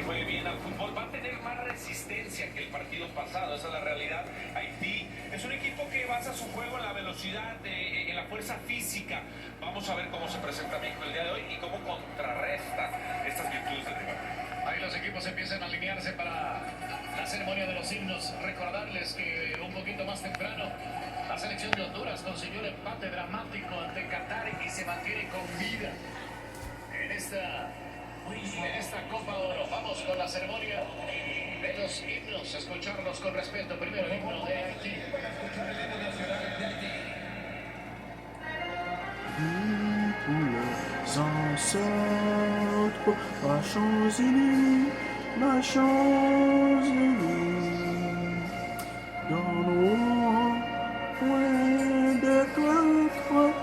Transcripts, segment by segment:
fue bien al fútbol, va a tener más resistencia que el partido pasado, esa es la realidad. Haití es un equipo que basa su juego en la velocidad, en la fuerza física. Vamos a ver cómo se presenta México el día de hoy y cómo contrarresta estas virtudes del rival. Ahí los equipos empiezan a alinearse para la ceremonia de los himnos. Recordarles que un poquito más temprano la selección de Honduras consiguió el empate dramático ante Qatar y se mantiene con vida en esta Copa Oro. Vamos con la ceremonia de los himnos, escucharlos con respeto. Primero el himno de Haití. Pour les ancêtres, ma Champs-Élysées, ma Champs-Élysées, dans nos coins des cloîtres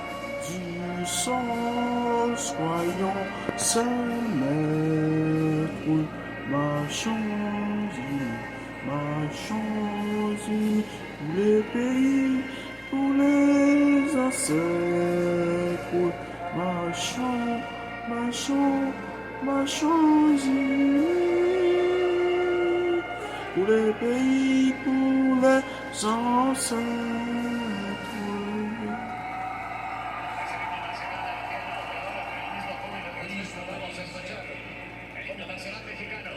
du sol, soyons ses maîtres, ma Champs-Élysées, pour les pays, pour les ancêtres, ma Champs-Élysées, pour les pays, pour les ancêtres. El himno nacional mexicano.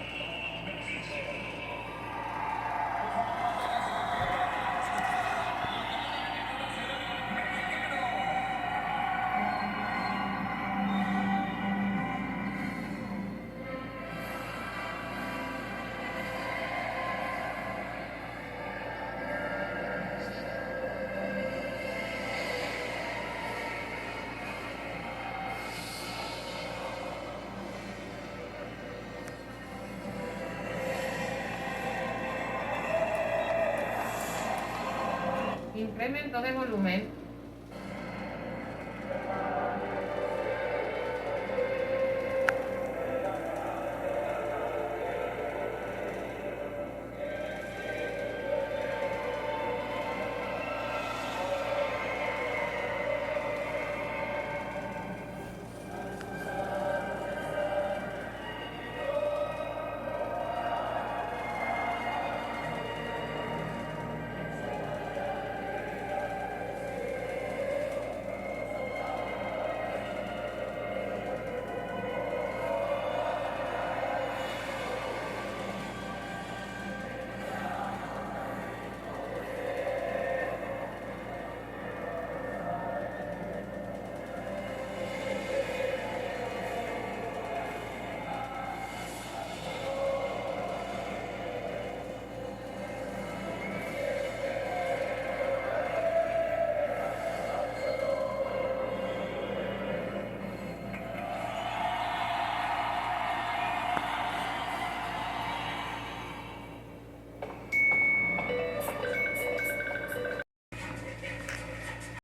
Incremento de volumen.